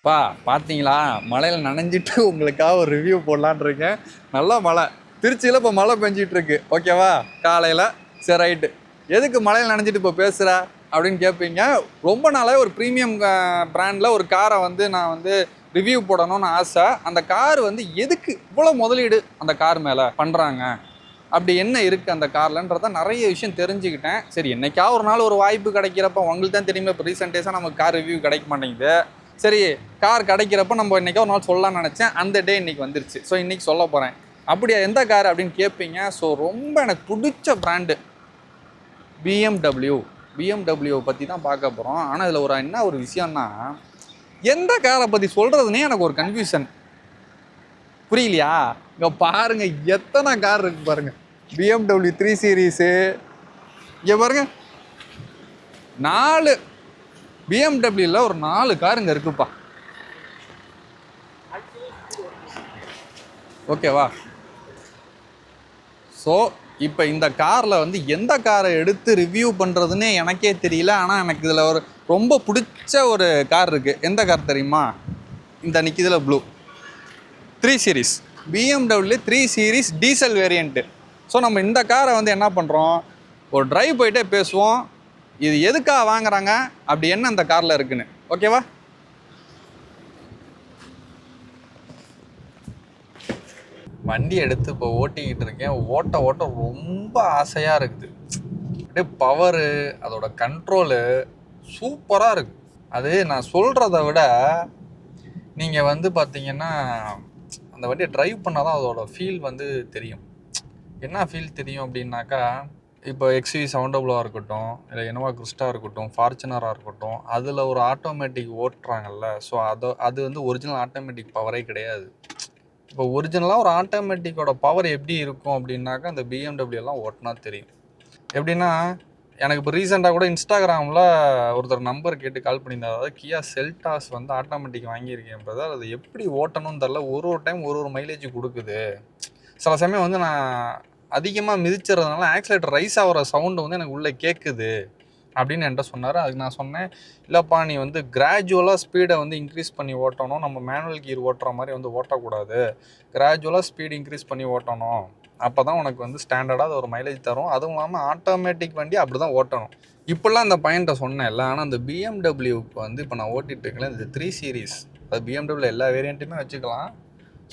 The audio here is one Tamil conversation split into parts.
பா பார்த்தீங்களா, மழையில் நனைஞ்சிட்டு உங்களுக்காக ஒரு ரிவ்யூ போடலான் இருக்கேன். நல்லா மழை திருச்சியில் இப்போ மழை பெஞ்சிட்ருக்கு. ஓகேவா, காலையில் சரி ரைட்டு. எதுக்கு மழையில் நனைஞ்சிட்டு இப்போ பேசுகிற அப்படின்னு கேட்பீங்க. ரொம்ப நாளாக ஒரு ப்ரீமியம் பிராண்டில் ஒரு காரை வந்து நான் வந்து ரிவ்யூ போடணும்னு ஆசை. அந்த கார் வந்து எதுக்கு இவ்வளோ முதலீடு அந்த கார் மேலே பண்ணுறாங்க, அப்படி என்ன இருக்குது அந்த கார்லன்றத நிறைய விஷயம் தெரிஞ்சுக்கிட்டேன். சரி, என்னைக்கா ஒரு நாள் ஒரு வாய்ப்பு கிடைக்கிறப்ப உங்களுக்கு தான் தெரியுமா, இப்போ ரீசெண்ட் டேஸாக நமக்கு கார் ரிவ்யூ கிடைக்க மாட்டேங்குது. சரி, கார் கிடைக்கிறப்ப நம்ம இன்றைக்கி ஒரு நாள் சொல்லலாம்னு நினச்சேன். அந்த டே இன்றைக்கி வந்துருச்சு. ஸோ இன்றைக்கி சொல்ல போகிறேன். அப்படியா, எந்த கார் அப்படின்னு கேட்பீங்க. ஸோ ரொம்ப எனக்கு பிடிச்ச பிராண்டு பிஎம்டபிள்யூ பற்றி தான் பார்க்க போகிறோம். ஆனால் இதில் என்ன ஒரு விஷயம்னா, எந்த காரை பற்றி சொல்கிறதுனே எனக்கு ஒரு கன்ஃபியூஷன். புரியலையா? இங்கே பாருங்கள், எத்தனை கார் இருக்குது பாருங்கள். பிஎம்டபிள்யூ 3 சீரீஸு இங்கே பாருங்கள், 4 பிஎம்டபிள்யூவில் ஒரு 4 கார் இங்கே இருக்குப்பா. ஓகேவா? ஸோ இப்போ இந்த காரில் வந்து எந்த காரை எடுத்து ரிவ்யூ பண்ணுறதுன்னே எனக்கே தெரியல. ஆனால் எனக்கு இதில் ஒரு ரொம்ப பிடிச்ச ஒரு கார் இருக்குது. எந்த கார் தெரியுமா? இந்த நிற்கிதில் blue 3 series, BMW 3 series diesel variant. So நம்ம இந்த காரை வந்து என்ன பண்ணுறோம், ஒரு ட்ரைவ் போயிட்டே பேசுவோம். இது எதுக்காக வாங்குறாங்க, அப்படி என்ன அந்த காரில் இருக்குன்னு. ஓகேவா? வண்டி எடுத்து இப்போ ஓட்டிக்கிட்டு இருக்கேன். ஓட்ட ரொம்ப ஆசையாக இருக்குது. அப்படியே பவரு, அதோட கண்ட்ரோலு சூப்பராக இருக்குது. அது நான் சொல்கிறத விட நீங்கள் வந்து பார்த்தீங்கன்னா அந்த வண்டியை ட்ரைவ் பண்ணால் தான் அதோட ஃபீல் வந்து தெரியும். என்ன ஃபீல் தெரியும் அப்படின்னாக்கா, இப்போ XV 700 இருக்கட்டும், இல்லை இனோவா கிறிஸ்டா இருக்கட்டும், ஃபார்ச்சுனராக இருக்கட்டும், அதில் ஒரு ஆட்டோமேட்டிக் ஓட்டுறாங்கல்ல. ஸோ அது வந்து ஒரிஜினல் ஆட்டோமேட்டிக் பவரே கிடையாது. இப்போ ஒரிஜினலாக ஒரு ஆட்டோமேட்டிக்கோட பவர் எப்படி இருக்கும் அப்படின்னாக்கா, அந்த பிஎம்டபிள்யூலாம் ஓட்டினா தெரியும். எப்படின்னா, எனக்கு இப்போ ரீசெண்டாக கூட இன்ஸ்டாகிராமில் ஒருத்தர் நம்பர் கேட்டு கால் பண்ணியிருந்தார். அதாவது கியா செல்டாஸ் வந்து ஆட்டோமேட்டிக் வாங்கியிருக்கேன் பிரதர், அது எப்படி ஓட்டணும்னு தெரில, ஒரு டைம் ஒரு மைலேஜ் கொடுக்குது. சில சமயம் வந்து நான் அதிகமாக மிதிச்சிடறதுனால ஆக்சிலேட்டர் ரைஸ் ஆகிற சவுண்டு வந்து எனக்கு உள்ளே கேட்குது அப்படின்னு என்கிட்ட சொன்னார். அதுக்கு நான் சொன்னேன், இல்லைப்பா நீ வந்து கிராஜுவலாக ஸ்பீடை வந்து இன்க்ரீஸ் பண்ணி ஓட்டணும். நம்ம மேனுவல் கீர் ஓட்டுற மாதிரி வந்து ஓட்டக்கூடாது. கிராஜுவலாக ஸ்பீடு இன்க்ரீஸ் பண்ணி ஓட்டணும். அப்போ தான் உனக்கு வந்து ஸ்டாண்டர்டாக அது ஒரு மைலேஜ் தரும். அதுவும் இல்லாமல் ஆட்டோமேட்டிக் வண்டி அப்படி தான் ஓட்டணும். இப்போல்லாம் அந்த பையன்கிட்ட சொன்னேன் இல்லை. ஆனால் அந்த பிஎம்டபிள்யூக்கு வந்து இப்போ நான் ஓட்டிகிட்டு இருக்கேன், இந்த 3 சீரீஸ், அது பிஎம்டபிள்யூ எல்லா வேரியண்ட்டுமே வச்சுக்கலாம்.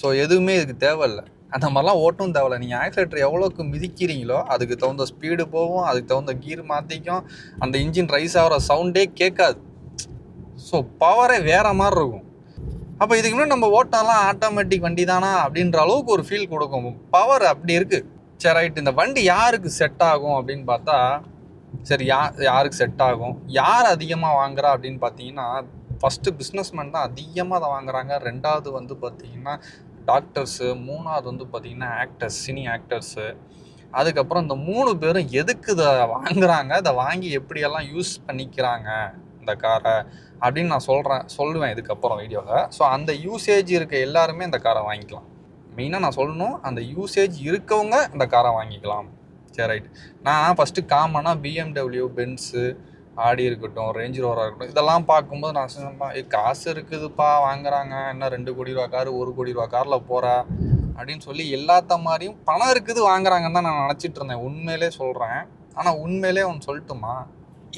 ஸோ எதுவுமே இதுக்கு தேவையில்லை. அந்த மாதிரிலாம் ஓட்டும் தேவையில்லை. நீங்கள் ஆக்சிலேட்டர் எவ்வளோக்கு மிதிக்கிறீங்களோ அதுக்கு தகுந்த ஸ்பீடு போகும், அதுக்கு தகுந்த கீர் மாற்றிக்கும். அந்த இன்ஜின் ரைஸ் ஆகிற சவுண்டே கேட்காது. ஸோ பவரே வேறு மாதிரி இருக்கும். அப்போ இதுக்கு முன்னாடி நம்ம ஓட்டாலாம் ஆட்டோமேட்டிக் வண்டி தானா அப்படின்ற அளவுக்கு ஒரு ஃபீல் கொடுக்கும். பவர் அப்படி இருக்குது. சரி ரைட், இந்த வண்டி யாருக்கு செட் ஆகும் அப்படின்னு பார்த்தா, சரி யாருக்கு செட் ஆகும், யார் அதிகமாக வாங்குறா அப்படின்னு பார்த்தீங்கன்னா, ஃபஸ்ட்டு பிஸ்னஸ்மேன் தான் அதிகமாக அதை வாங்குறாங்க. ரெண்டாவது வந்து பார்த்திங்கன்னா டாக்டர்ஸு, மூணாவது வந்து பார்த்திங்கன்னா ஆக்டர்ஸ், சினி ஆக்டர்ஸு. அதுக்கப்புறம் இந்த 3 பேரும் எதுக்கு இதை வாங்குறாங்க, இதை வாங்கி எப்படியெல்லாம் யூஸ் பண்ணிக்கிறாங்க இந்த காரை அப்படின்னு நான் சொல்லுவேன் இதுக்கப்புறம் வீடியோவில். ஸோ அந்த யூசேஜ் இருக்க எல்லாருமே இந்த காரை வாங்கிக்கலாம். மெயினாக நான் சொல்லணும், அந்த யூசேஜ் இருக்கவங்க இந்த காரை வாங்கிக்கலாம். சரி ரைட். நான் ஃபஸ்ட்டு காமனாக பிஎம்டபிள்யூ, பென்ஸு, ஆடி இருக்கட்டும், ரேஞ்ச் ரோவராக இருக்கட்டும், இதெல்லாம் பார்க்கும்போது நான் சொன்னேன், காசு இருக்குதுப்பா வாங்குறாங்க, என்ன 2 கோடி ரூபா காரு, 1 கோடி ரூபா காரில் போகிறா அப்படின்னு சொல்லி எல்லாத்த மாதிரியும் பணம் இருக்குது வாங்குறாங்கன்னு தான் நான் நினச்சிட்டு இருந்தேன். உண்மையிலே சொல்கிறேன். ஆனால் உண்மையிலே ஒன்று சொல்லட்டுமா,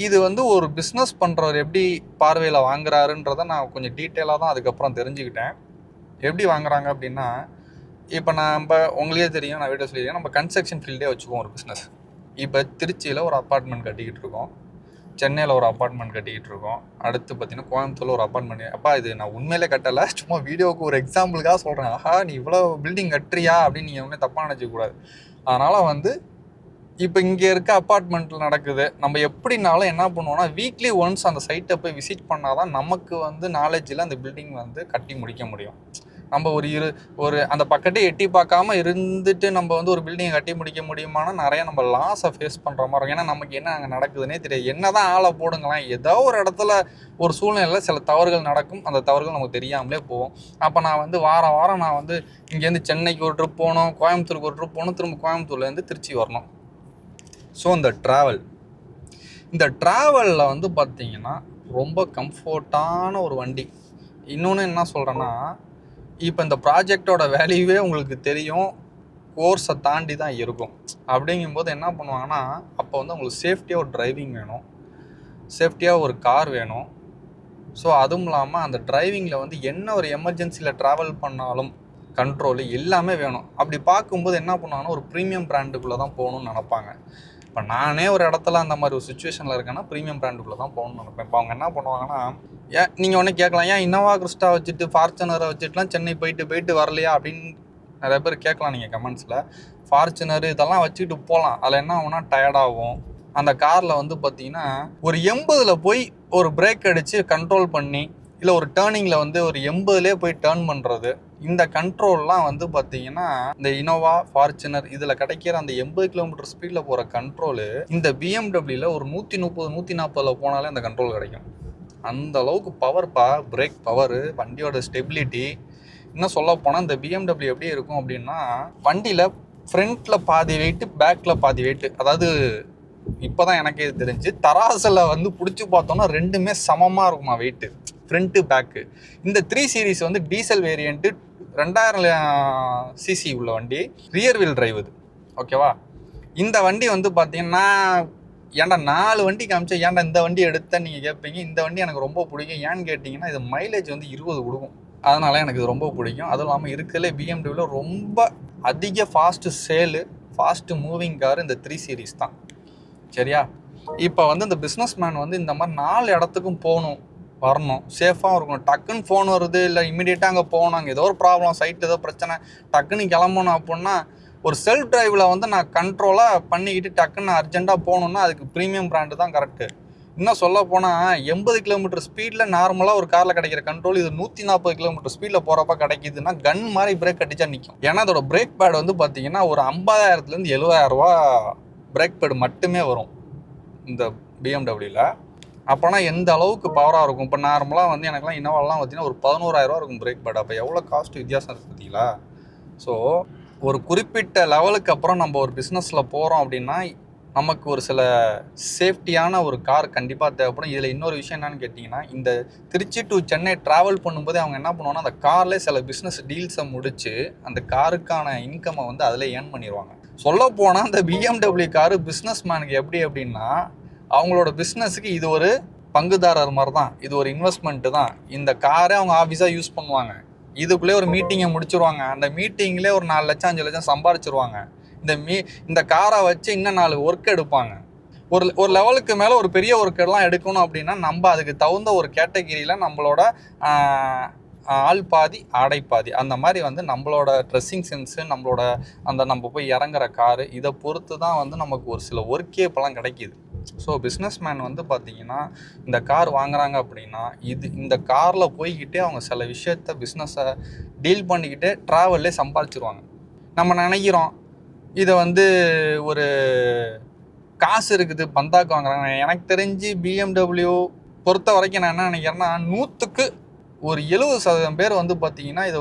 இது வந்து ஒரு பிஸ்னஸ் பண்ணுறவர் எப்படி பார்வையில் வாங்குறாருன்றதை நான் கொஞ்சம் டீட்டெயிலாக தான் அதுக்கப்புறம் தெரிஞ்சுக்கிட்டேன். எப்படி வாங்குறாங்க அப்படின்னா, இப்போ உங்களுக்கே தெரியும், நான் வீடியோ சொல்லியிருக்கேன், நம்ம கன்ஸ்ட்ரக்ஷன் ஃபீல்டே வச்சுக்குவோம் ஒரு பிஸ்னஸ். இப்போ திருச்சியில் ஒரு அப்பார்ட்மெண்ட் கட்டிக்கிட்டு இருக்கோம், சென்னையில் ஒரு அப்பார்ட்மெண்ட் கட்டிக்கிட்டு இருக்கோம், அடுத்து பார்த்தீங்கன்னா கோயம்புத்தூரில் ஒரு அப்பார்ட்மெண்ட். அப்பா இது நான் உண்மையிலே கட்டலை, சும்மா வீடியோவுக்கு ஒரு எக்ஸாம்பிளுக்காக சொல்கிறேன். ஆஹா நீ இவ்வளோ பில்டிங் கட்டுறியா அப்படின்னு நீங்கள் ஒன்றும் தப்பாக நினச்சிக்கூடாது. அதனால் வந்து இப்போ இங்கே இருக்க அப்பார்ட்மெண்ட்டில் நடக்குது. நம்ம எப்படினாலும் என்ன பண்ணுவோம்னா, வீக்லி ஒன்ஸ் அந்த சைட்டை போய் விசிட் பண்ணால் தான் நமக்கு வந்து நாலேஜில் அந்த பில்டிங் வந்து கட்டி முடிக்க முடியும். நம்ம ஒரு அந்த பக்கத்தே எட்டி பார்க்காம இருந்துட்டு நம்ம வந்து ஒரு பில்டிங்கை கட்டி முடிக்க முடியுமானா நிறையா நம்ம லாஸை ஃபேஸ் பண்ணுற மாதிரி இருக்கும். ஏன்னா நமக்கு என்ன அங்கே நடக்குதுன்னே தெரியாது. என்ன தான் ஆளை போடுங்களாம், ஏதோ ஒரு இடத்துல ஒரு சூழ்நிலையில் சில தவறுகள் நடக்கும். அந்த தவறுகள் நமக்கு தெரியாமலே போகும். அப்போ நான் வந்து வாரம் நான் வந்து இங்கேருந்து சென்னைக்கு ஒரு ட்ரிப் போகணும், கோயம்புத்தூருக்கு ஒரு ட்ரிப் போகணும், திரும்ப கோயம்புத்தூர்லேருந்து திருச்சி வரணும். ஸோ இந்த ட்ராவலில் வந்து பார்த்திங்கன்னா ரொம்ப கம்ஃபர்ட்டான ஒரு வண்டி. இன்னொன்று என்ன சொல்கிறேன்னா, இப்போ இந்த ப்ராஜெக்டோட வேல்யூவே உங்களுக்கு தெரியும், கோர்ஸை தாண்டி தான் இருக்கும். அப்படிங்கும்போது என்ன பண்ணுவாங்கன்னா, அப்போ வந்து உங்களுக்கு சேஃப்டியாக ஒரு டிரைவிங் வேணும், சேஃப்டியாக ஒரு கார் வேணும். ஸோ அதுவும் இல்லாமல் அந்த டிரைவிங்கில் வந்து என்ன ஒரு எமர்ஜென்சியில் ட்ராவல் பண்ணாலும் கண்ட்ரோலு எல்லாமே வேணும். அப்படி பார்க்கும்போது என்ன பண்ணுவாங்கன்னா, ஒரு ப்ரீமியம் பிராண்டுக்குள்ளே தான் போகணுன்னு நினப்பாங்க. இப்போ நானே ஒரு இடத்துல அந்த மாதிரி ஒரு சுச்சுவேஷனில் இருக்கேன்னா ப்ரீமியம் பிராண்டுக்குள்ளே தான் போகணுன்னு நினைப்பேன். இப்போ அவங்க என்ன பண்ணுவாங்கன்னா, நீங்கள் ஒன்று கேட்கலாம், ஏன் இன்னோவா கிறிஸ்டா வச்சுட்டு ஃபார்ச்சுனரை வச்சுட்டுலாம் சென்னை போயிட்டு வரலையா அப்படின்னு நிறைய பேர் கேட்கலாம் நீங்கள் கமெண்ட்ஸில். ஃபார்ச்சுனர் இதெல்லாம் வச்சுக்கிட்டு போகலாம், அதில் என்ன ஆகும்னா டயர்டாகும். அந்த காரில் வந்து பார்த்தீங்கன்னா ஒரு 80ல் போய் ஒரு பிரேக் அடித்து கண்ட்ரோல் பண்ணி, இல்லை ஒரு டேர்னிங்கில் வந்து ஒரு 80லே போய் டேர்ன் பண்ணுறது, இந்த கண்ட்ரோல்லாம் வந்து பார்த்தீங்கன்னா இந்த இனோவா ஃபார்ச்சுனர் இதில் கிடைக்கிற அந்த 80 கிலோமீட்டர் ஸ்பீடில் போகிற கண்ட்ரோலு இந்த பிஎம்டபிள்யூவில் ஒரு 130 140 போனாலே அந்த கண்ட்ரோல் கிடைக்கும். அந்த அளவுக்கு பவர்ப்பா, பிரேக் பவரு, வண்டியோட ஸ்டெபிலிட்டி. இன்னும் சொல்ல போனால் இந்த பிஎம்டபிள்யூ எப்படி இருக்கும் அப்படின்னா, வண்டியில் ஃப்ரண்ட்டில் பாதி வெயிட்டு, பேக்கில் பாதி வெயிட்டு. அதாவது இப்போ தான் எனக்கு இது தெரிஞ்சு, தராசில் வந்து பிடிச்சி பார்த்தோன்னா ரெண்டுமே சமமாக இருக்குமா வெயிட்டு, ஃப்ரண்ட்டு பேக்கு. இந்த 3 சீரீஸ் வந்து டீசல் வேரியண்ட்டு 2000 சிசி உள்ள வண்டி, ரியர் வீல் டிரைவ் இது, ஓகேவா. இந்த வண்டி வந்து பார்த்தீங்கன்னா, ஏன்டா 4 வண்டி காமிச்சா ஏன்டா இந்த வண்டி எடுத்தேன்னு நீங்கள் கேட்பீங்க. இந்த வண்டி எனக்கு ரொம்ப பிடிக்கும். ஏன்னு கேட்டிங்கன்னா, இது மைலேஜ் வந்து 20 கொடுக்கும். அதனால எனக்கு இது ரொம்ப பிடிக்கும். அதுவும் இல்லாமல் இருக்கிறதுலே பிஎம்டபிள்யூவில் ரொம்ப அதிக ஃபாஸ்ட்டு சேலு, ஃபாஸ்ட்டு மூவிங் கார் இந்த 3 சீரீஸ் தான். சரியா. இப்போ வந்து இந்த பிஸ்னஸ் மேன் வந்து இந்த மாதிரி 4 இடத்துக்கும் போகணும், வரணும், சேஃபாகவும் இருக்கணும். டக்குன்னு ஃபோன் வருது, இல்லை இமீடியட்டாக அங்கே போகணும், அங்கே ஏதோ ஒரு ப்ராப்ளம், சைட்டில் ஏதோ பிரச்சனை, டக்குன்னு கிளம்பணும் அப்படின்னா ஒரு செல்ஃப் டிரைவில் வந்து நான் கண்ட்ரோலாக பண்ணிக்கிட்டு டக்குன்னு அர்ஜென்ட்டாக போகணுன்னா அதுக்கு ப்ரீமியம் பிராண்டு தான் கரெக்டு. இன்னும் சொல்ல போனால் 80 கிலோமீட்டர் ஸ்பீடில் நார்மலாக ஒரு காரில் கிடைக்கிற கண்ட்ரோல் இது 140 கிலோமீட்டர் ஸ்பீடில் போகிறப்ப கிடைக்குதுன்னா கன் மாதிரி பிரேக் அடிச்சா நிற்கும். ஏன்னா அதோட பிரேக் பேட் வந்து பார்த்தீங்கன்னா ஒரு 50,000 70,000 ரூபா பிரேக் பேடு மட்டுமே வரும் இந்த பிஎம்டபிள்யூவில். அப்போனா எந்த அளவுக்கு பவராக இருக்கும். இப்போ நார்மலாக வந்து எனக்குலாம் இனோவாலாம் பார்த்தீங்கன்னா ஒரு 11,000 ரூபா இருக்கும் பிரேக் பேட். அப்போ எவ்வளோ காஸ்ட் வித்தியாசம் இருக்குது பார்த்தீங்களா. ஸோ ஒரு குறிப்பிட்ட லெவலுக்கு அப்புறம் நம்ம ஒரு பிஸ்னஸில் போகிறோம் அப்படின்னா நமக்கு ஒரு சில சேஃப்டியான ஒரு கார் கண்டிப்பாக தேவைப்படும். இதில் இன்னொரு விஷயம் என்னன்னு கேட்டிங்கன்னா, இந்த திருச்சி டு சென்னை ட்ராவல் பண்ணும்போதே அவங்க என்ன பண்ணுவாங்கன்னா, அந்த கார்லேயே சில பிஸ்னஸ் டீல்ஸை முடித்து அந்த காருக்கான இன்கம்மை வந்து அதில் ஏர்ன் பண்ணிடுவாங்க. சொல்லப்போனால் அந்த பிஎம்டபிள்யூ காரு பிஸ்னஸ் மேனுக்கு எப்படி அப்படின்னா, அவங்களோட பிஸ்னஸுக்கு இது ஒரு பங்குதாரர் மாதிரி தான், இது ஒரு இன்வெஸ்ட்மெண்ட்டு தான். இந்த காரை அவங்க ஆஃபீஸாக யூஸ் பண்ணுவாங்க, இதுக்குள்ளே ஒரு மீட்டிங்கை முடிச்சிருவாங்க, அந்த மீட்டிங்லேயே ஒரு 4 லட்சம் 5 லட்சம் சம்பாரிச்சிருவாங்க. இந்த காரை வச்சு இன்னும் 4 ஒர்க் எடுப்பாங்க. ஒரு லெவலுக்கு மேலே ஒரு பெரிய ஒர்க்கெல்லாம் எடுக்கணும் அப்படின்னா நம்ம அதுக்கு தகுந்த ஒரு கேட்டகிரியில் நம்மளோட ஆள் பாதி ஆடை பாதி அந்த மாதிரி வந்து நம்மளோட ட்ரெஸ்ஸிங் சென்ஸு, நம்மளோட அந்த நம்ம போய் இறங்குற காரு, இதை பொறுத்து தான் வந்து நமக்கு ஒரு சில ஒர்க்கே இப்போலாம் கிடைக்கிது. ஸோ பிஸ்னஸ் மேன் வந்து பார்த்திங்கன்னா இந்த கார் வாங்குறாங்க அப்படின்னா இந்த காரில் போய்கிட்டே அவங்க சில விஷயத்த பிஸ்னஸை டீல் பண்ணிக்கிட்டே ட்ராவல்லே சம்பாதிச்சிருவாங்க. நம்ம நினைக்கிறோம் இதை வந்து ஒரு காசு இருக்குது பந்தாக்கு வாங்குறாங்க. எனக்கு தெரிஞ்சு பிஎம்டபிள்யூ பொறுத்த வரைக்கும் நான் என்ன நினைக்கிறேன்னா 100க்கு ஒரு 70% பேர் வந்து பார்த்தீங்கன்னா இதை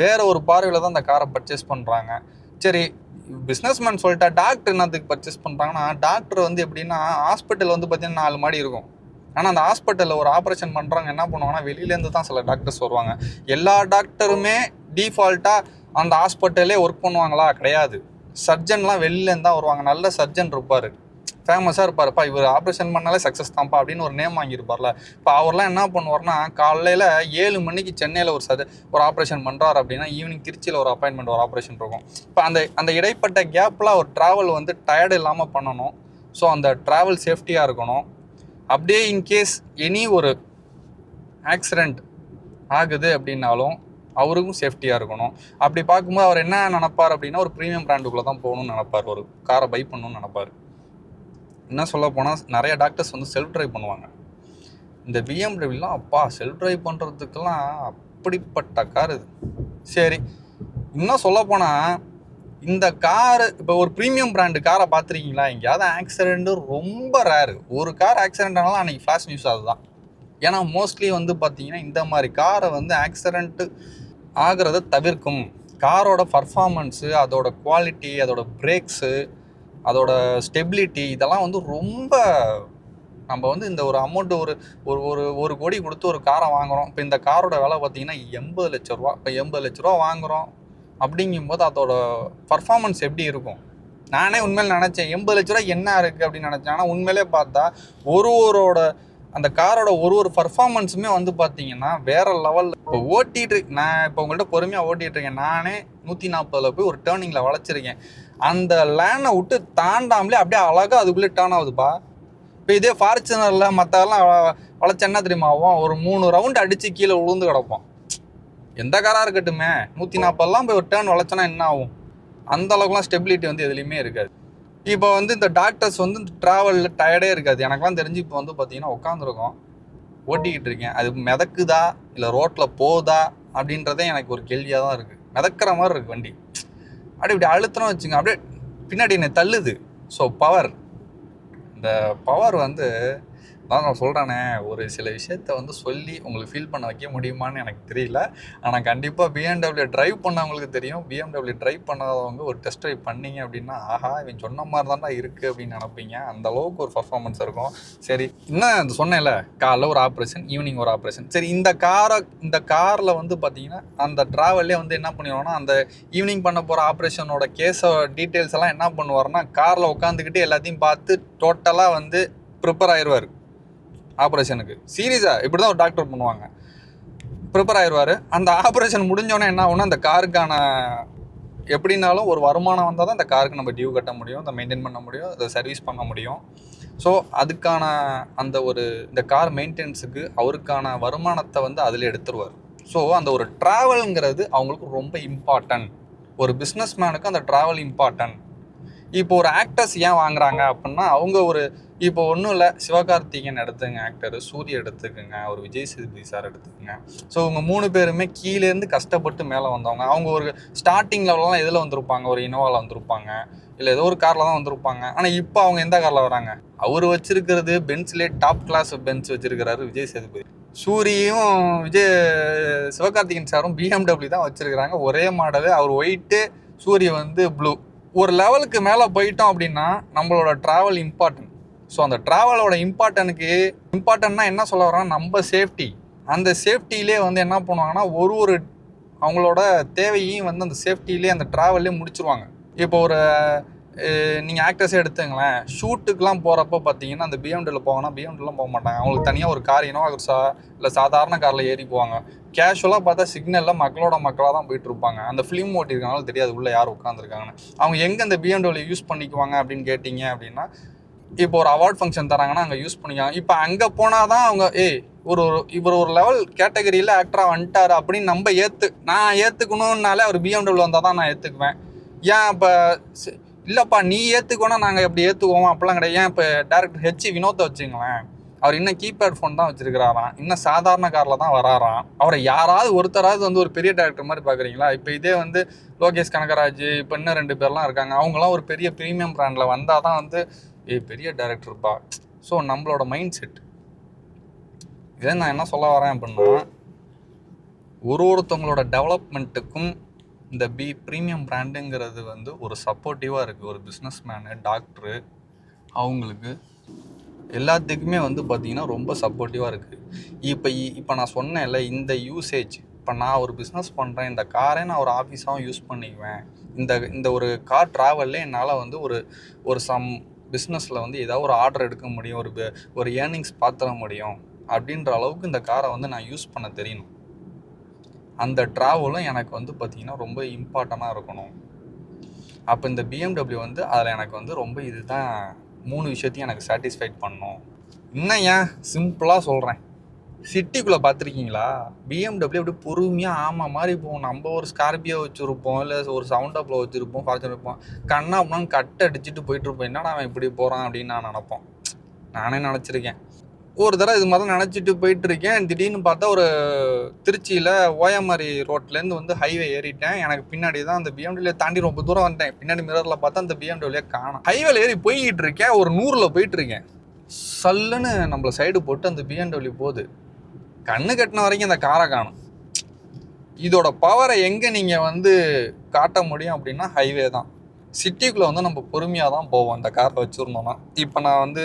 வேற ஒரு பார்வையில் தான் இந்த காரை பர்ச்சேஸ் பண்ணுறாங்க. சரி, பிஸ்னஸ்மேன் சொல்லிட்டா டாக்டர் என்னத்துக்கு பர்ச்சேஸ் பண்ணுறாங்கன்னா, டாக்டர் வந்து எப்படின்னா ஹாஸ்பிட்டல் வந்து பார்த்தீங்கன்னா 4 மாடி இருக்கும். ஆனால் அந்த ஹாஸ்பிட்டலில் ஒரு ஆப்ரேஷன் பண்ணுறாங்க என்ன பண்ணுவாங்கன்னா, வெளியிலேருந்து தான் சில டாக்டர்ஸ் வருவாங்க. எல்லா டாக்டருமே டிஃபால்ட்டாக அந்த ஹாஸ்பிட்டலே ஒர்க் பண்ணுவாங்களா? கிடையாது. சர்ஜன்லாம் வெளியிலேருந்து தான் வருவாங்க. நல்ல சர்ஜன் இருப்பார், ஃபேமஸாக இருப்பார்ப்பா, இவர் ஆப்ரேஷன் பண்ணாலே சக்ஸஸ் தான்ப்பா அப்படின்னு ஒரு நேம் வாங்கியிருப்பார்ல. இப்போ அவர்லாம் என்ன பண்ணுவார்னா, காலையில் 7 மணிக்கு சென்னையில் ஒரு ஆப்ரேஷன் பண்ணுறாரு அப்படின்னா ஈவினிங் திருச்சியில் ஒரு அப்பாயின்மெண்ட் ஒரு ஆப்ரேஷன் இருக்கும். இப்போ அந்த இடைப்பட்ட கேப்பில் ஒரு ட்ராவல் வந்து டயர்டு இல்லாமல் பண்ணணும். ஸோ அந்த ட்ராவல் சேஃப்டியாக இருக்கணும். அப்படியே இன்கேஸ் எனி ஒரு ஆக்சிடெண்ட் ஆகுது அப்படின்னாலும் அவருக்கும் சேஃப்டியாக இருக்கணும். அப்படி பார்க்கும்போது அவர் என்ன நினைப்பார் அப்படின்னா, ஒரு ப்ரீமியம் பிராண்டுக்குள்ளே தான் போகணும்னு நினைப்பார், ஒரு காரை பை பண்ணணும்னு நினைப்பார். என்ன சொல்ல போனால் நிறைய டாக்டர்ஸ் வந்து செல்ஃப் ட்ரைவ் பண்ணுவாங்க. இந்த பிஎம்டபிள்யூலாம் அப்பா செல்ஃப் ட்ரைவ் பண்ணுறதுக்கெல்லாம் அப்படிப்பட்ட கார் இது. சரி, இன்னும் சொல்ல போனால் இந்த காரு இப்போ ஒரு ப்ரீமியம் பிராண்டு காரை பார்த்துருக்கீங்களா? எங்கேயாவது ஆக்சிடெண்ட்டு ரொம்ப ரேரு. ஒரு கார் ஆக்சிடென்ட் ஆனாலும் அன்றைக்கி ஃப்ளாஷ் நியூஸ் அதுதான். ஏன்னா மோஸ்ட்லி வந்து பார்த்தீங்கன்னா இந்த மாதிரி காரை வந்து ஆக்சிடென்ட்டு ஆகிறத தவிர்க்கும். காரோட பர்ஃபார்மன்ஸு, அதோட குவாலிட்டி, அதோட பிரேக்ஸு, அதோட ஸ்டெபிலிட்டி இதெல்லாம் வந்து ரொம்ப நம்ம வந்து இந்த ஒரு அமௌண்ட் ஒரு ஒரு ஒரு 1 கோடி கொடுத்து ஒரு காரை வாங்குகிறோம். இப்போ இந்த காரோட விலை பார்த்தீங்கன்னா 80 லட்ச ரூபா. இப்போ 80 லட்ச ரூபா வாங்குகிறோம் அப்படிங்கும்போது அதோட பர்ஃபார்மன்ஸ் எப்படி இருக்கும்? நானே உண்மையில நினச்சேன் 80 லட்ச ரூபா என்ன இருக்குது அப்படின்னு நினச்சேன். ஆனால் உண்மையிலே பார்த்தா ஒருவரோட அந்த காரோட ஒரு பர்ஃபார்மன்ஸுமே வந்து பார்த்தீங்கன்னா வேறு லெவலில். இப்போ நான் இப்போ உங்கள்கிட்ட பொறுமையாக ஓட்டிகிட்ருக்கேன். நானே 140 போய் ஒரு டேர்னிங்கில் வளைச்சிருக்கேன். அந்த லேனை விட்டு தாண்டாமலே அப்படியே அழகாக அதுக்குள்ளே டேர்ன் ஆகுதுப்பா. இப்போ இதே ஃபார்ச்சுனரில் மற்றெல்லாம் வளைச்ச என்ன தெரியுமா ஆகும்? ஒரு 3 ரவுண்டு அடித்து கீழே விழுந்து கிடப்போம். எந்த காராக இருக்கட்டுமே 140 போய் ஒரு டேர்ன் வளைச்சோன்னா என்ன ஆகும்? அந்த அளவுக்குலாம் ஸ்டெபிலிட்டி வந்து எதுலேயுமே இருக்காது. இப்போ வந்து இந்த டாக்டர்ஸ் வந்து ட்ராவலில் டயர்டே இருக்காது. எனக்குலாம் தெரிஞ்சு இப்போ வந்து பார்த்தீங்கன்னா உட்காந்துருக்கோம், ஓட்டிக்கிட்டு இருக்கேன். அது மிதக்குதா இல்லை ரோட்டில் போகுதா அப்படின்றதே எனக்கு ஒரு கேள்வியாக தான் இருக்குது. மிதக்கிற மாதிரி இருக்குது வண்டி. இப்படி அழுத்தணும் வச்சுங்க, அப்படியே பின்னாடி என்னை தள்ளுது. ஸோ இந்த பவர் வந்து அதான் நான் சொல்கிறேனே, ஒரு சில விஷயத்த வந்து சொல்லி உங்களுக்கு ஃபீல் பண்ண வைக்க முடியுமான்னு எனக்கு தெரியல. ஆனால் கண்டிப்பாக BMW ட்ரைவ் பண்ணவங்களுக்கு தெரியும். BMW ட்ரைவ் பண்ணாதவங்க ஒரு டெஸ்ட் ட்ரைவ் பண்ணிங்க அப்படின்னா, ஆஹா இவன் சொன்ன மாதிரி தான்டா இருக்குது அப்படின்னு நினைப்பீங்க. அந்த அளவுக்கு ஒரு பர்ஃபார்மன்ஸ் இருக்கும். சரி, இன்னும் சொன்னேன்ல, காலைல ஒரு ஆப்ரேஷன், ஈவினிங் ஒரு ஆப்ரேஷன். சரி, இந்த காரில் வந்து பார்த்தீங்கன்னா அந்த ட்ராவல்லே வந்து என்ன பண்ணிடுவோம்னா, அந்த ஈவினிங் பண்ண போகிற ஆப்ரேஷனோட டீட்டெயில்ஸ் எல்லாம் என்ன பண்ணுவார்னா, காரில் உட்காந்துக்கிட்டு எல்லாத்தையும் பார்த்து டோட்டலாக வந்து ப்ரிப்பேர் ஆயிடுவார் ஆப்ரேஷனுக்கு. சீரியஸாக இப்படி தான் ஒரு டாக்டர் பண்ணுவாங்க. ப்ரிப்பேர் ஆயிடுவார். அந்த ஆப்ரேஷன் முடிஞ்சோடனே என்ன ஆகுனா, அந்த காருக்கான எப்படின்னாலும் ஒரு வருமானம் வந்தால் தான் அந்த காருக்கு நம்ம டியூ கட்ட முடியும், அதை மெயின்டைன் பண்ண முடியும், அதை சர்வீஸ் பண்ண முடியும். ஸோ அதுக்கான இந்த கார் மெயின்டெனன்ஸுக்கு அவருக்கான வருமானத்தை வந்து அதில் எடுத்துருவார். ஸோ அந்த ஒரு ட்ராவலுங்கிறது அவங்களுக்கு ரொம்ப இம்பார்ட்டன்ட். ஒரு பிஸ்னஸ் மேனுக்கு அந்த ட்ராவல் இம்பார்ட்டன்ட். இப்போ ஒரு ஆக்டர்ஸ் ஏன் வாங்குறாங்க அப்படின்னா, அவங்க இப்போ ஒன்றும் இல்லை, சிவகார்த்திகேயன் எடுத்துங்க ஆக்டர், சூரிய எடுத்துக்குங்க, ஒரு விஜய் சேதுபதி சார் எடுத்துக்கோங்க. ஸோ இவங்க 3 பேருமே கீழேருந்து கஷ்டப்பட்டு மேலே வந்தவங்க. அவங்க ஒரு ஸ்டார்டிங் லெவலெலாம் எதில் வந்திருப்பாங்க? ஒரு இனோவாவில் வந்திருப்பாங்க, இல்லை ஏதோ ஒரு காரில் தான் வந்திருப்பாங்க. ஆனால் இப்போ அவங்க எந்த காரில் வராங்க? அவர் வச்சிருக்கிறது பென்ஸ்லேயே டாப் கிளாஸ் பென்ஸ் வச்சிருக்கிறாரு விஜய் சேதுபதி. சூரியும் சிவகார்த்திகேயன் சாரும் BMW தான் வச்சிருக்கிறாங்க. ஒரே மாடலு. அவர் ஒயிட்டு, சூரிய வந்து ப்ளூ. ஒரு லெவலுக்கு மேலே போயிட்டோம் அப்படின்னா நம்மளோட ட்ராவல் இம்பார்ட்டன்ட். ஸோ அந்த ட்ராவலோட இம்பார்ட்டன்னா என்ன சொல்ல வரோன்னா, நம்ம சேஃப்டி. அந்த சேஃப்டியிலே வந்து என்ன பண்ணுவாங்கன்னா, ஒரு அவங்களோட தேவையும் வந்து அந்த சேஃப்டியிலே அந்த ட்ராவல்லே முடிச்சிருவாங்க. இப்போ நீங்கள் ஆக்டர்ஸே எடுத்துங்களேன், ஷூட்டுக்கெலாம் போகிறப்போ பார்த்தீங்கன்னா அந்த BMW போவாங்கன்னா BMW போக மாட்டாங்க. அவங்களுக்கு தனியாக ஒரு கார் இல்லை சாதாரண காரில் ஏறி போவாங்க. கேஷுவலாக பார்த்தா சிக்னலில் மக்களாக தான் போயிட்டுருப்பாங்க. அந்த ஃபிலிம் ஓட்டியிருக்கனால தெரியாது உள்ளே யார் உட்காந்துருக்காங்கன்னு. அவங்க எங்கே அந்த BMW யூஸ் பண்ணிக்குவாங்க அப்படின்னு கேட்டிங்க அப்படின்னா, இப்போ ஒரு அவார்ட் ஃபங்க்ஷன் தராங்கன்னா அங்கே யூஸ் பண்ணிக்கலாம். இப்போ அங்கே போனால் தான் அவங்க இவர் ஒரு லெவல் கேட்டகரியில் ஆக்டராக வந்துட்டார் அப்படின்னு நான் ஏற்றுக்கணுன்னாலே அவர் BMW வந்தால் தான் நான் ஏற்றுக்குவேன். ஏன் இப்போ இல்லைப்பா நீ ஏற்றுக்கோனா நாங்கள் எப்படி ஏற்றுக்குவோம் அப்படிலாம் கிடையாது. ஏன் இப்போ டேரக்டர் H வினோத்தை வச்சுங்களேன், அவர் இன்னும் கீபேட் ஃபோன் தான் வச்சிருக்கிறாராம், இன்னும் சாதாரண காரில் தான் வராராம். அவரை யாராவது ஒருத்தராவது வந்து ஒரு பெரிய டேரக்டர் மாதிரி பார்க்குறீங்களா? இப்போ இதே வந்து லோகேஷ் கனகராஜ், இப்போ இன்னும் 2 பேர்லாம் இருக்காங்க. அவங்களாம் ஒரு பெரிய ப்ரீமியம் பிராண்டில் வந்தால் தான் வந்து பெரிய டேரக்டர்ப்பா. ஸோ நம்மளோட மைண்ட் செட் இதே. நான் என்ன சொல்ல வரேன் அப்படின்னா, ஒருத்தவங்களோட டெவலப்மெண்ட்டுக்கும் இந்த ப்ரீமியம் பிராண்டுங்கிறது வந்து ஒரு சப்போர்ட்டிவாக இருக்குது. ஒரு பிஸ்னஸ் மேனு, டாக்டரு, அவங்களுக்கு எல்லாத்துக்குமே வந்து பார்த்திங்கன்னா ரொம்ப சப்போர்ட்டிவாக இருக்குது. இப்போ நான் சொன்னேன்ல, இந்த யூசேஜ், இப்போ நான் ஒரு பிஸ்னஸ் பண்ணுறேன், இந்த காரை நான் ஒரு ஆஃபீஸாகவும் யூஸ் பண்ணிக்குவேன், இந்த ஒரு கார் ட்ராவல்லே என்னால் வந்து ஒரு சம் பிஸ்னஸில் வந்து ஏதாவது ஒரு ஆர்டர் எடுக்க முடியும், ஒரு ஏர்னிங்ஸ் பார்த்துட முடியும் அப்படின்ற அளவுக்கு இந்த காரை வந்து நான் யூஸ் பண்ண தெரியணும். அந்த ட்ராவலும் எனக்கு வந்து பார்த்திங்கன்னா ரொம்ப இம்பார்ட்டண்ட்டாக இருக்கணும். அப்போ இந்த BMW வந்து அதில் எனக்கு வந்து ரொம்ப இதுதான் 3 விஷயத்தையும் எனக்கு சாட்டிஸ்ஃபைட் பண்ணணும். இன்னும் ஏன் சிம்பிளாக சொல்கிறேன், சிட்டிக்குள்ளே பார்த்துருக்கீங்களா? BMW அப்படி பொறுமையாக ஆமாம் மாதிரி போகும். நம்ம ஒரு ஸ்கார்பியோ வச்சுருப்போம், இல்லை ஒரு சவுண்டப்பில் வச்சுருப்போம், ஃபார்ச்சுனர் இருப்போம், கண்ணா அப்படின்னு கட்டை அடிச்சுட்டு போயிட்டுருப்போம். என்னடா அவன் இப்படி போகிறான் அப்படின்னு நான் நினப்போம். நானே நினச்சிருக்கேன். ஒரு தடவை இது மாதிரி நினச்சிட்டு போயிட்டுருக்கேன். திடீர்னு பார்த்தா ஒரு திருச்சியில் ஓயமாரி ரோட்லேருந்து வந்து ஹைவே ஏறிட்டேன். எனக்கு பின்னாடி தான் அந்த BMW தாண்டி ரொம்ப தூரம் வந்துட்டேன். பின்னாடி மிரரில் பார்த்தா அந்த BMW காணோம். ஹைவேல ஏறி போய்கிட்டு இருக்கேன், ஒரு 100ல் போயிட்டுருக்கேன். சல்லுன்னு நம்மளை சைடு போட்டு அந்த BMW போகுது. கண்ணு கட்டின வரைக்கும் அந்த காரை காணும். இதோட பவரை எங்கே நீங்கள் வந்து காட்ட முடியும் அப்படின்னா ஹைவே தான். சிட்டிக்குள்ளே வந்து நம்ம பொறுமையாக தான் போவோம் அந்த காரில் வச்சுருந்தோன்னா. இப்போ நான் வந்து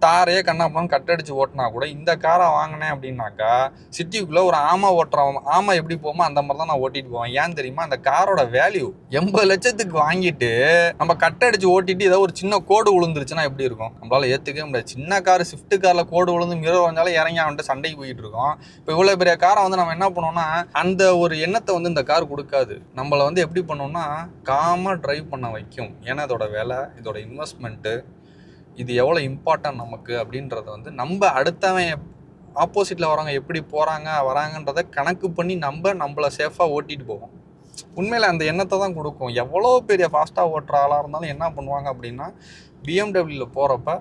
தாரையே கண்ணாப்பணம் கட்டடிச்சு ஓட்டினா கூட இந்த காரை வாங்கினேன் அப்படின்னாக்கா சிட்டிக்குள்ளே ஒரு ஆமா ஓட்டுறோம், ஆமா எப்படி போமோ அந்த மாதிரி தான் நான் ஓட்டிட்டு போவேன். ஏன் தெரியுமா, அந்த காரோட வேல்யூ 80 லட்சத்துக்கு வாங்கிட்டு நம்ம கட்டடிச்சு ஓட்டிட்டு ஏதோ ஒரு சின்ன கோடு விழுந்துருச்சுன்னா எப்படி இருக்கும், நம்மளால ஏற்றுக்கவே முடியாது. சின்ன கார் ஸ்விஃப்ட் காரில் கோடு விழுந்து மிரர் வந்தாலும் இறங்கி அவன்ட்டு சண்டைக்கு போயிட்டு இருக்கோம். இப்போ இவ்வளோ பெரிய காரை வந்து நம்ம என்ன பண்ணோம்னா அந்த ஒரு எண்ணத்தை வந்து இந்த கார் கொடுக்காது. நம்மளை வந்து எப்படி பண்ணோம்னா காமாக ட்ரைவ் பண்ண வைக்கும். ஏன்னா இதோட விலை, இதோட இன்வெஸ்ட்மெண்ட்டு, இது எவ்வளோ இம்பார்ட்டன்ட் நமக்கு அப்படின்றத வந்து நம்ம அடுத்தவன் ஆப்போசிட்டில் வரவங்க எப்படி போகிறாங்க வராங்கன்றதை கணக்கு பண்ணி நம்மளை சேஃபாக ஓட்டிகிட்டு போவோம். உண்மையில் அந்த எண்ணத்தை தான் கொடுக்கும். எவ்வளோ பெரிய ஃபாஸ்ட்டாக ஓட்டுற ஆளாக இருந்தாலும் என்ன பண்ணுவாங்க அப்படின்னா பிஎம்டபிள்யூவில் போகிறப்ப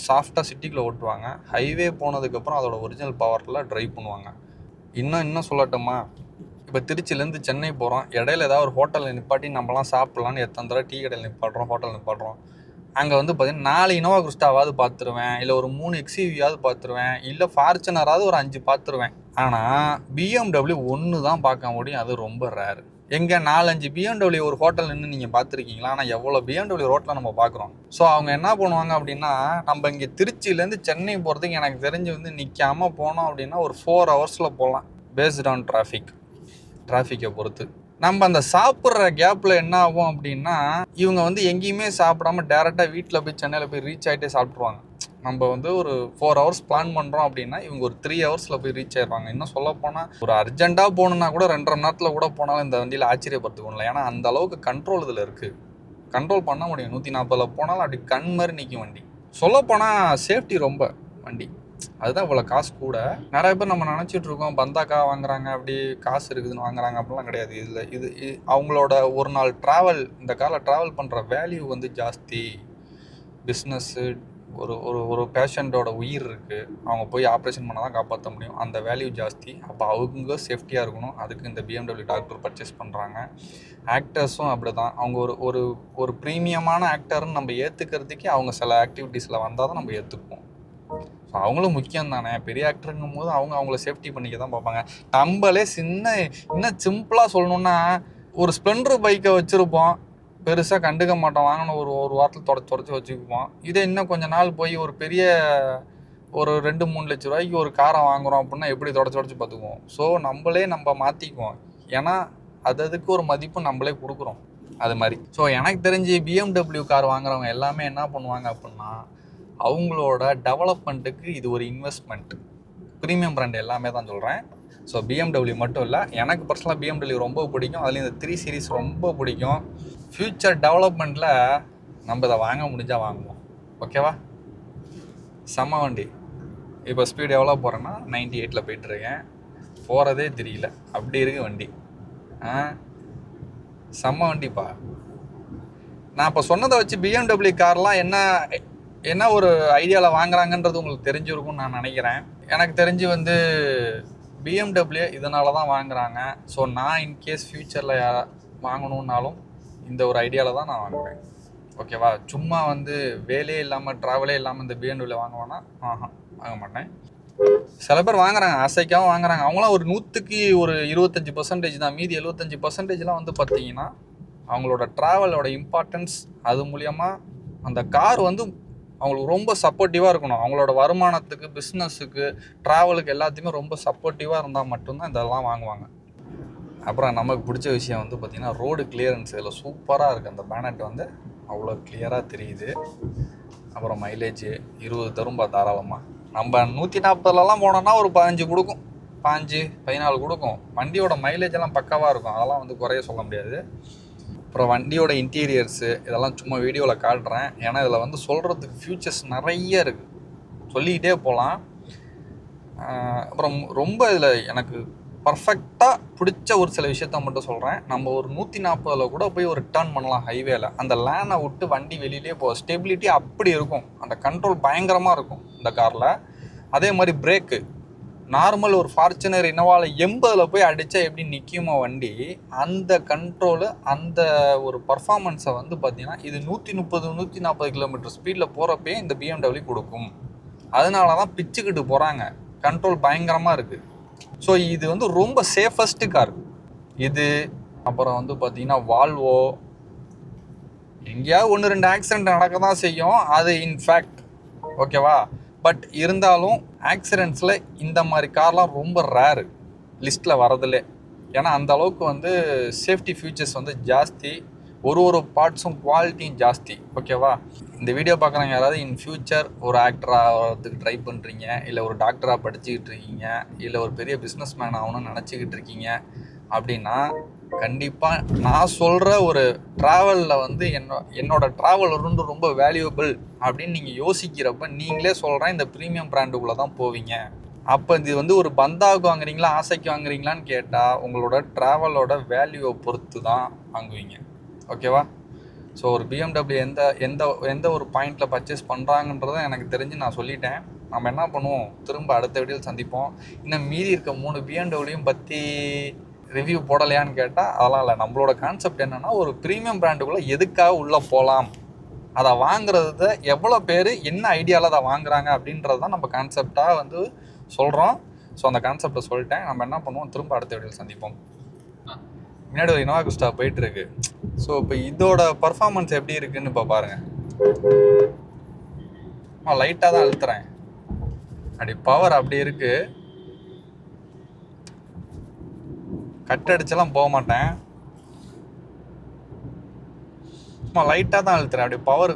சாஃப்டாக சிட்டிக்குள்ளே ஓட்டுவாங்க. ஹைவே போனதுக்கப்புறம் அதோட ஒரிஜினல் பவரில் ட்ரைவ் பண்ணுவாங்க. இன்னும் சொல்லட்டுமா, இப்போ திருச்சியிலேருந்து சென்னை போகிறோம், இடையில ஏதாவது ஒரு ஹோட்டலில் நிப்பாட்டி நம்மலாம் சாப்பிட்லான்னு எத்தனை தடவை டீ கடையில் நிப்பாட்டுறோம், ஹோட்டலில் நிப்பாட்டுறோம். அங்கே வந்து பார்த்தீங்கன்னா 4 இனோவா கிறிஸ்டாவாவது பார்த்துருவேன், இல்லை ஒரு 3 எக்ஸ்யூவியாவது பார்த்துருவேன், இல்லை ஃபார்ச்சுனராவது ஒரு 5 பார்த்துருவேன். ஆனால் பிஎம்டபிள்யூ ஒன்று தான் பார்க்க முடியும், அது ரொம்ப ரேர். எங்கே 4-5 பிஎம்டபிள்யூ ஒரு ஹோட்டல் நின்று நீங்கள் பார்த்துருக்கீங்களா? ஆனால் எவ்வளோ பிஎம்டபிள்யூ ரோட்டில் நம்ம பார்க்குறோம். ஸோ அவங்க என்ன பண்ணுவாங்க அப்படின்னா, நம்ம இங்கே திருச்சியிலேருந்து சென்னை போகிறதுக்கு எனக்கு தெரிஞ்சு வந்து நிற்காமல் போனோம் அப்படின்னா ஒரு 4 ஹவர்ஸில் போகலாம், பேஸ்ட் ஆன் டிராஃபிக்கை பொறுத்து. நம்ம அந்த சாப்பிட்ற கேப்பில் என்ன ஆகும் அப்படின்னா, இவங்க வந்து எங்கேயுமே சாப்பிடாம டேரெக்டாக வீட்டில் போய் சென்னையில் போய் ரீச் ஆகிட்டே சாப்பிட்ருவாங்க. நம்ம வந்து ஒரு 4 ஹவர்ஸ் பிளான் பண்ணுறோம் அப்படின்னா இவங்க ஒரு 3 ஹவர்ஸில் போய் ரீச் ஆயிடுவாங்க. இன்னும் சொல்ல போனால் ஒரு அர்ஜென்ட்டாக போகணுன்னா கூட 2.5 மணி நேரத்தில் கூட போனாலும் இந்த வண்டியில் ஆச்சரியப்படுத்திக்கணும். ஏன்னா அந்த அளவுக்கு கண்ட்ரோல் இதில் இருக்குது. கண்ட்ரோல் பண்ண முடியும். 140 போனாலும் அப்படி கண் மாதிரி நிற்கும் வண்டி. சொல்லப்போனால் சேஃப்டி ரொம்ப வண்டி, அதுதான் இவ்வளோ காசு கூட. நிறைய பேர் நம்ம நினச்சிட்டு இருக்கோம் பந்தாக்கா வாங்குறாங்க, அப்படி காசு இருக்குதுன்னு வாங்குறாங்க, அப்படிலாம் கிடையாது. இது அவங்களோட ஒரு நாள் ட்ராவல், இந்த காரில் ட்ராவல் பண்ணுற வேல்யூ வந்து ஜாஸ்தி. பிஸ்னஸ்ஸு, ஒரு பேஷண்ட்டோட உயிர் இருக்குது, அவங்க போய் ஆப்ரேஷன் பண்ணால் தான் காப்பாற்ற முடியும், அந்த வேல்யூ ஜாஸ்தி. அப்போ அவங்க சேஃப்டியாக இருக்கணும், அதுக்கு இந்த பிஎம்டபிள்யூ டாக்டர் பர்ச்சேஸ் பண்ணுறாங்க. ஆக்டர்ஸும் அப்படி தான், அவங்க ஒரு ப்ரீமியமான ஆக்டர்னு நம்ம ஏற்றுக்கிறதுக்கே அவங்க சில ஆக்டிவிட்டீஸில் வந்தால் தான் நம்ம ஏற்றுக்குவோம். ஸோ அவங்களும் முக்கியம் தானே. பெரிய ஆக்டருங்கும் போது அவங்கள சேஃப்டி பண்ணிக்க தான் பார்ப்பாங்க. நம்மளே இன்னும் சிம்பிளாக சொல்லணுன்னா, ஒரு ஸ்ப்ளெண்டர் பைக்கை வச்சுருப்போம், பெருசாக கண்டுக்க மாட்டோம், வாங்கின ஒரு வாரத்தில் தொடச்சி வச்சுக்குவோம். இதே இன்னும் கொஞ்சம் நாள் போய் ஒரு பெரிய ஒரு 2-3 லட்ச ரூபாய்க்கு ஒரு காரை வாங்குகிறோம் அப்படின்னா எப்படி தொடச்சி பார்த்துக்குவோம். ஸோ நம்ம மாற்றிக்குவோம். ஏன்னா அதுக்கு ஒரு மதிப்பு நம்மளே கொடுக்குறோம் அது மாதிரி. ஸோ எனக்கு தெரிஞ்சு பிஎம்டபிள்யூ கார் வாங்குறவங்க எல்லாமே என்ன பண்ணுவாங்க அப்படின்னா, அவங்களோட டெவலப்மெண்ட்டுக்கு இது ஒரு இன்வெஸ்ட்மெண்ட். ப்ரீமியம் பிராண்ட் எல்லாமே தான் சொல்கிறேன். ஸோ பிஎம்டபிள்யூ மட்டும் இல்லை, எனக்கு பர்சனலாக பிஎம்டபிள்யூ ரொம்ப பிடிக்கும். அதுலேயும் இந்த 3 சீரீஸ் ரொம்ப பிடிக்கும். ஃப்யூச்சர் டெவலப்மெண்ட்டில் நம்ம இதை வாங்க முடிஞ்சால் வாங்குவோம். ஓகேவா? செம்ம வண்டி. இப்போ ஸ்பீடு எவ்வளோ போகிறேன்னா 98 போயிட்டுருக்கேன், போகிறதே தெரியல, அப்படி இருக்குது வண்டி. செம்ம வண்டிப்பா. நான் இப்போ சொன்னதை வச்சு பிஎம்டபிள்யூ கார்லாம் என்ன ஒரு ஐடியாவில் வாங்குறாங்கன்றது உங்களுக்கு தெரிஞ்சிருக்கும்னு நான் நினைக்கிறேன். எனக்கு தெரிஞ்சு வந்து பிஎம்டபிள்யூ இதனால தான் வாங்குறாங்க. ஸோ நான் இன்கேஸ் ஃப்யூச்சரில் வாங்கணுன்னாலும் இந்த ஒரு ஐடியாவில் தான் நான் வாங்குவேன். ஓகேவா? சும்மா வந்து வேலையே இல்லாமல் ட்ராவலே இல்லாமல் இந்த பிஎம்டபிள்யூ வாங்குவேன்னா வாங்க மாட்டேன். சில பேர் வாங்குறாங்க, ஆசைக்காகவும் வாங்குறாங்க. அவங்களாம் ஒரு 100க்கு ஒரு 25% தான். மீதி 75%லாம் வந்து பார்த்தீங்கன்னா அவங்களோட ட்ராவலோட இம்பார்ட்டன்ஸ், அது மூலியமாக அந்த கார் வந்து அவங்களுக்கு ரொம்ப சப்போர்ட்டிவாக இருக்கணும். அவங்களோட வருமானத்துக்கு, பிஸ்னஸுக்கு, ட்ராவலுக்கு எல்லாத்தையுமே ரொம்ப சப்போர்ட்டிவாக இருந்தால் மட்டும்தான் இதெல்லாம் வாங்குவாங்க. அப்புறம் நமக்கு பிடிச்ச விஷயம் வந்து பார்த்திங்கன்னா ரோடு கிளியரன்ஸ் இதில் சூப்பராக இருக்குது. அந்த பேனட் வந்து அவ்வளோ கிளியராக தெரியுது. அப்புறம் மைலேஜ் 20 தரும்பா தாராளமாக. நம்ம 140லலாம் போனோம்னா ஒரு 15 கொடுக்கும், 15-14 கொடுக்கும். வண்டியோட மைலேஜ் எல்லாம் பக்காவாக இருக்கும், அதெல்லாம் வந்து குறைய சொல்ல முடியாது. அப்புறம் வண்டியோட இன்டீரியர்ஸு இதெல்லாம் சும்மா வீடியோவில் காட்டுறேன். ஏன்னா இதில் வந்து சொல்கிறதுக்கு ஃபியூச்சர்ஸ் நிறைய இருக்குது, சொல்லிக்கிட்டே போகலாம். அப்புறம் ரொம்ப இதில் எனக்கு பர்ஃபெக்டாக பிடிச்ச ஒரு சில விஷயத்த மட்டும் சொல்கிறேன். நம்ம ஒரு 140 கூட போய் ஒரு டர்ன் பண்ணலாம் ஹைவேல. அந்த லேனை விட்டு வண்டி வெளியிலே போகும். ஸ்டெபிலிட்டி அப்படி இருக்கும், அந்த கண்ட்ரோல் பயங்கரமாக இருக்கும் இந்த காரில். அதே மாதிரி பிரேக்கு நார்மல் ஒரு ஃபார்ச்சுனர் இனோவாவில் 80 போய் அடித்தா எப்படி நிற்குமோ வண்டி, அந்த கண்ட்ரோலு, அந்த ஒரு பர்ஃபார்மன்ஸை வந்து பார்த்திங்கன்னா இது 130-140 கிலோமீட்டர் ஸ்பீடில் போகிறப்பே இந்த பிஎம்டபிள்யூ கொடுக்கும். அதனால தான் பிச்சுக்கிட்டு போகிறாங்க, கண்ட்ரோல் பயங்கரமாக இருக்குது. ஸோ இது வந்து ரொம்ப சேஃபஸ்ட்டு கார் இது. அப்புறம் வந்து பார்த்திங்கன்னா வால்வோ, எங்கேயாவது 1-2 ஆக்சிடென்ட் நடக்க தான் செய்யும். அது இன்ஃபேக்ட் ஓகேவா. பட் இருந்தாலும் ஆக்சிடென்ட்ஸில் இந்த மாதிரி கார்லாம் ரொம்ப ரேரு லிஸ்ட்டில் வரதில்லே. ஏன்னா அந்த அளவுக்கு வந்து சேஃப்டி ஃபியூச்சர்ஸ் வந்து ஜாஸ்தி, ஒரு பார்ட்ஸும் குவாலிட்டியும் ஜாஸ்தி. ஓகேவா. இந்த வீடியோ பார்க்குறவங்க யாராவது இன் ஃபியூச்சர் ஒரு ஆக்டராக ஆகிறதுக்கு ட்ரை பண்ணுறீங்க, இல்லை ஒரு டாக்டராக படிச்சுக்கிட்டு இருக்கீங்க, இல்லை ஒரு பெரிய பிஸ்னஸ் மேன் ஆகணும்னு நினச்சிக்கிட்டு இருக்கீங்க அப்படின்னா கண்டிப்பாக நான் சொல்கிற ஒரு ட்ராவலில் வந்து என்னோட ட்ராவல் வந்து ரொம்ப வேல்யூபிள் அப்படின்னு நீங்கள் யோசிக்கிறப்ப நீங்களே சொல்கிறேன் இந்த ப்ரீமியம் பிராண்டுக்குள்ளே தான் போவீங்க. அப்போ இது வந்து ஒரு பந்தாவுக்கு வாங்குறீங்களா ஆசைக்கு வாங்குறீங்களான்னு கேட்டால் உங்களோட ட்ராவலோட வேல்யூவை பொறுத்து தான் வாங்குவீங்க. ஓகேவா. ஸோ ஒரு பிஎம்டபிள்யூ எந்த ஒரு பாயிண்டில் பர்ச்சேஸ் பண்ணுறாங்கன்றதை எனக்கு தெரிஞ்சு நான் சொல்லிட்டேன். நம்ம என்ன பண்ணுவோம், திரும்ப அடுத்த வீடியோவில் சந்திப்போம். இன்னும் மீதி இருக்க 3 பிஎம்டபிள்யூயும் பற்றி ரிவ்யூ போடலையான்னு கேட்டால் அதெல்லாம் இல்லை. நம்மளோட கான்செப்ட் என்னென்னா ஒரு ப்ரீமியம் பிராண்டுக்குள்ளே எதுக்காக உள்ளே போகலாம், அதை வாங்குறத எவ்வளோ பேர் என்ன ஐடியாவில் அதை வாங்குறாங்க அப்படின்றது தான் நம்ம கான்செப்டாக வந்து சொல்கிறோம். ஸோ அந்த கான்செப்டை சொல்லிட்டேன். நம்ம என்ன பண்ணுவோம், திரும்ப அடுத்த வீடியோவில் சந்திப்போம். முன்னாடி ஒரு இனோவா கிறிஸ்டா போயிட்டுருக்கு. ஸோ இப்போ இதோட பர்ஃபார்மன்ஸ் எப்படி இருக்குன்னு இப்போ பாருங்கள். லைட்டாக தான் அழுத்துறேன், அப்படி பவர் அப்படி இருக்குது. கட் அடிச்செல்லாம் போக மாட்டேன், சும்மா லைட்டாக தான் அழுத்துறேன், அப்படி பவர்.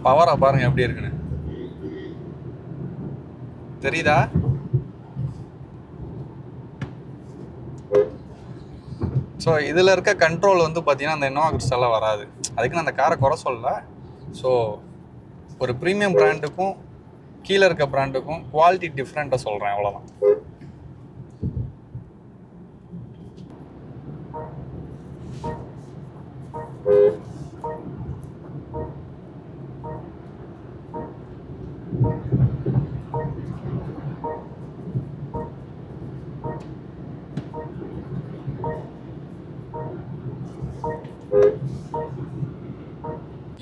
பவரா பாருங்க எப்படி இருக்குன்னு தெரியுதா. ஸோ இதில் இருக்க கண்ட்ரோல் வந்து பார்த்தீங்கன்னா அந்த இனோவா கிறிஸ்டால வராது. அதுக்கு நான் அந்த காரை குறை சொல்லல. ஸோ ஒரு ப்ரீமியம் பிராண்டுக்கும் கீழே இருக்க பிராண்டுக்கும் குவாலிட்டி டிஃப்ரெண்ட்டாக சொல்கிறேன், அவ்வளோதான்.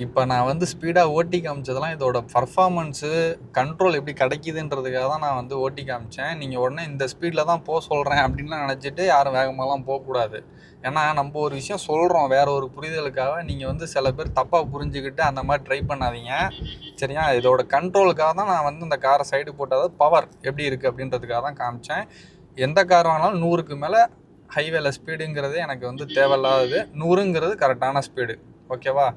இப்போ நான் வந்து ஸ்பீடாக ஓட்டி காமிச்சதெல்லாம் இதோட பர்ஃபார்மன்ஸு கண்ட்ரோல் எப்படி கிடைக்கிதுன்றதுக்காக தான் நான் வந்து ஓட்டி காமிச்சேன். நீங்கள் உடனே இந்த ஸ்பீடில் தான் போக சொல்கிறேன் அப்படின்லாம் நினச்சிட்டு யாரும் வேகமாகலாம் போகக்கூடாது. ஏன்னா நம்ம ஒரு விஷயம் சொல்கிறோம் வேறு ஒரு புரிதலுக்காக, நீங்கள் வந்து சில பேர் தப்பாக புரிஞ்சுக்கிட்டு அந்த மாதிரி ட்ரை பண்ணாதீங்க, சரியா. இதோட கண்ட்ரோலுக்காக தான் நான் வந்து இந்த காரை சைடு போட்டது, பவர் எப்படி இருக்குது அப்படின்றதுக்காக தான் காமிச்சேன். எந்த கார் வாங்கினாலும் 100க்கு மேலே ஹைவேல ஸ்பீடுங்கிறது எனக்கு வந்து தேவையில்லாதது. 100ங்கிறது கரெக்டான ஸ்பீடு, ஓகேவா.